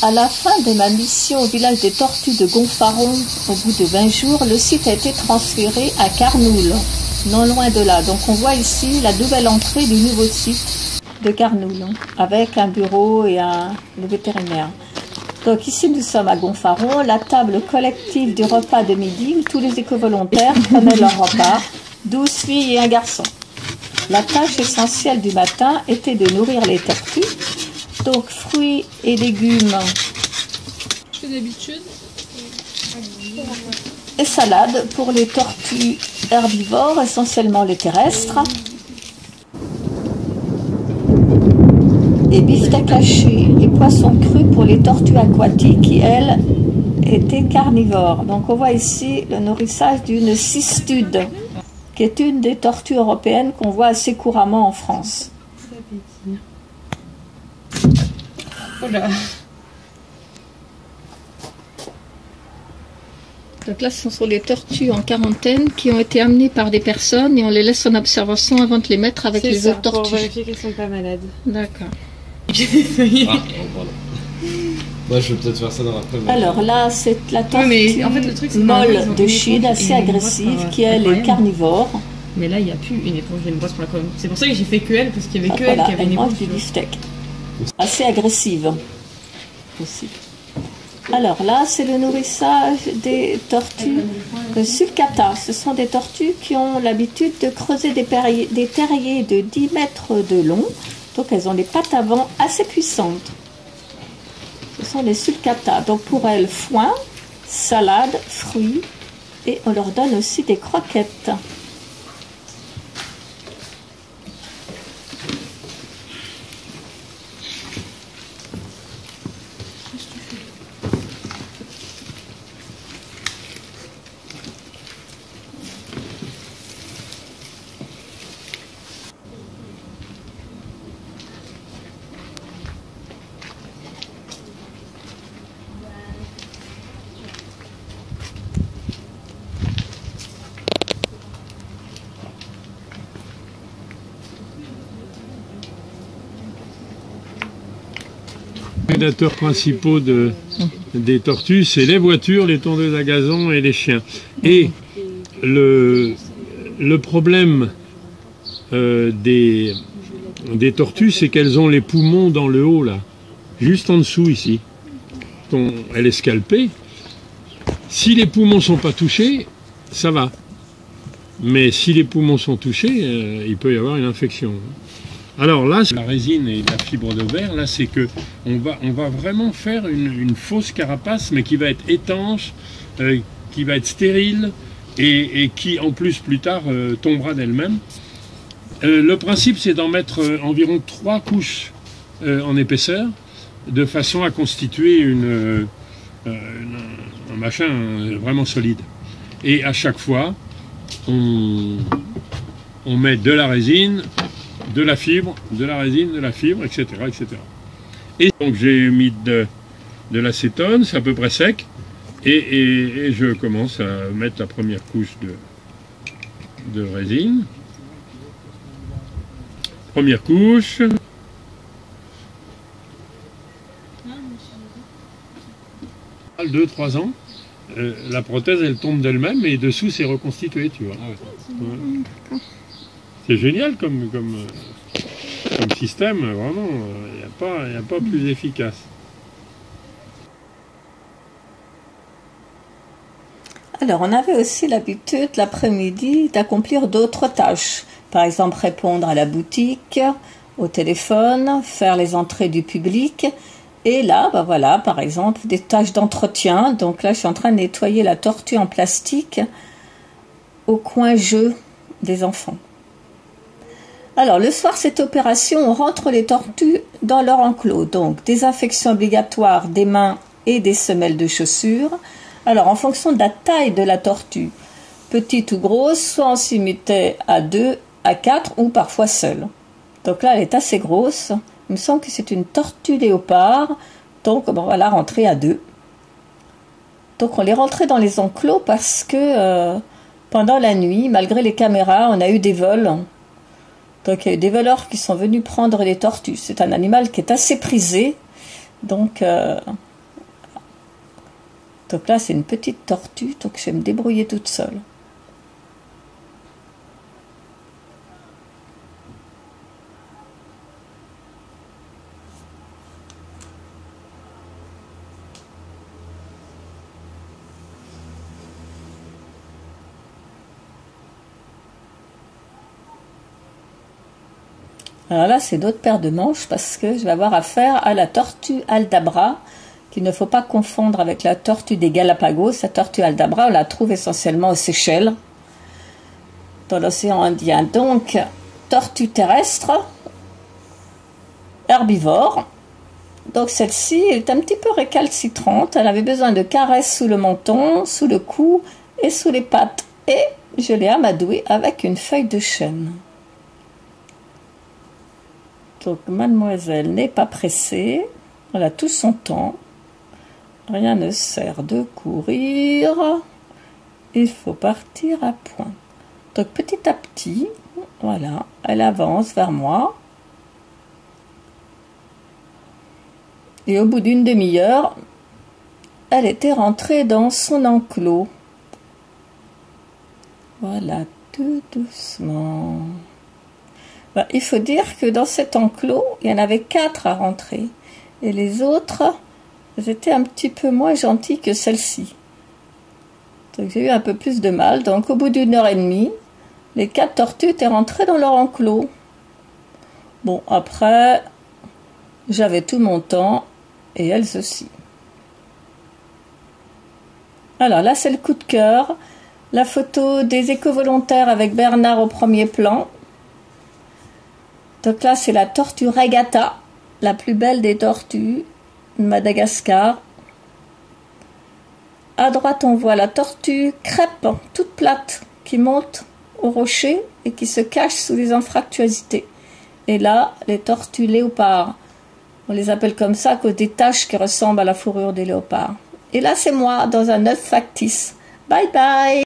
À la fin de ma mission au village des Tortues de Gonfaron, au bout de 20 jours, le site a été transféré à Carnoul, non loin de là. Donc on voit ici la nouvelle entrée du nouveau site de Carnoul, avec un bureau et le vétérinaire. Donc ici nous sommes à Gonfaron, la table collective du repas de midi où tous les éco-volontaires prenaient leur repas, 12 filles et un garçon. La tâche essentielle du matin était de nourrir les tortues, donc fruits et légumes et salades pour les tortues herbivores, essentiellement les terrestres, et beefsteak haché et poissons crus pour les tortues aquatiques qui, elles, étaient carnivores. Donc on voit ici le nourrissage d'une cistude, qui est une des tortues européennes qu'on voit assez couramment en France. Voilà. Donc là, ce sont les tortues en quarantaine qui ont été amenées par des personnes et on les laisse en observation avant de les mettre avec les autres tortues. Pour vérifier qu'elles sont pas malades. D'accord. Voilà. Moi, je vais peut-être faire ça dans la première. Alors là, c'est la tortue mais en fait, le truc, molle de Chine, assez agressive, qui elle est carnivore. Mais là, il n'y a plus une éponge, il y a une brosse pour la com. C'est pour ça que j'ai fait que elle, parce qu'il y avait que Voilà, elle qui avait une elle mange éponge. du beefsteak. Assez agressive aussi. Alors là, c'est le nourrissage des tortues sulcata. Ce sont des tortues qui ont l'habitude de creuser des terriers de 10 mètres de long. Donc elles ont des pattes avant assez puissantes. Ce sont les sulcata. Donc pour elles, foin, salade, fruits, et on leur donne aussi des croquettes. Les prédateurs principaux des tortues, c'est les voitures, les tondeuses à gazon et les chiens. Et le problème des tortues, c'est qu'elles ont les poumons dans le haut, là, juste en dessous, ici. Elle est scalpée. Si les poumons ne sont pas touchés, ça va. Mais si les poumons sont touchés, il peut y avoir une infection. Alors là, la résine et la fibre de verre, là, c'est que on va vraiment faire une fausse carapace, mais qui va être étanche, qui va être stérile et qui, en plus tard, tombera d'elle-même. Le principe, c'est d'en mettre environ 3 couches en épaisseur, de façon à constituer un machin vraiment solide. Et à chaque fois, on met de la résine, de la fibre, de la résine, de la fibre, etc. etc. Et donc j'ai mis de l'acétone, c'est à peu près sec, et je commence à mettre la première couche de résine. Première couche. À 2-3 ans, la prothèse elle tombe d'elle-même et dessous c'est reconstitué, tu vois. Ouais. C'est génial comme système, vraiment, il n'y a pas plus efficace. Alors, on avait aussi l'habitude l'après-midi d'accomplir d'autres tâches. Par exemple, répondre à la boutique, au téléphone, faire les entrées du public. Et là, ben voilà, par exemple, des tâches d'entretien. Donc là, je suis en train de nettoyer la tortue en plastique au coin jeu des enfants. Alors, le soir, cette opération, on rentre les tortues dans leur enclos. Donc, désinfection obligatoire des mains et des semelles de chaussures. Alors, en fonction de la taille de la tortue, petite ou grosse, soit on s'y mettait à 2, à 4 ou parfois seule. Donc là, elle est assez grosse. Il me semble que c'est une tortue léopard. Donc, on va la rentrer à 2. Donc, on les rentrait dans les enclos parce que pendant la nuit, malgré les caméras, on a eu des vols. Donc, il y a eu des voleurs qui sont venus prendre les tortues. C'est un animal qui est assez prisé. Donc, Donc là, c'est une petite tortue, donc je vais me débrouiller toute seule. Alors là, c'est d'autres paires de manches parce que je vais avoir affaire à la tortue Aldabra, qu'il ne faut pas confondre avec la tortue des Galapagos. La tortue Aldabra, on la trouve essentiellement aux Seychelles, dans l'océan Indien. Donc, tortue terrestre, herbivore. Donc celle-ci est un petit peu récalcitrante. Elle avait besoin de caresses sous le menton, sous le cou et sous les pattes. Et je l'ai amadouée avec une feuille de chêne. Donc mademoiselle n'est pas pressée, elle a tout son temps, rien ne sert de courir, il faut partir à point. Donc petit à petit, voilà, elle avance vers moi. Et au bout d'une demi-heure, elle était rentrée dans son enclos. Voilà, tout doucement. Il faut dire que dans cet enclos, il y en avait 4 à rentrer. Et les autres, elles étaient un petit peu moins gentilles que celle-ci. Donc j'ai eu un peu plus de mal. Donc au bout d'une heure et demie, les 4 tortues étaient rentrées dans leur enclos. Bon, après, j'avais tout mon temps, et elles aussi. Alors là, c'est le coup de cœur. La photo des éco-volontaires avec Bernard au premier plan. Donc là, c'est la tortue Regatta, la plus belle des tortues de Madagascar. À droite, on voit la tortue crêpe, toute plate, qui monte au rocher et qui se cache sous les anfractuosités. Et là, les tortues léopards. On les appelle comme ça à cause des taches qui ressemblent à la fourrure des léopards. Et là, c'est moi, dans un œuf factice. Bye bye!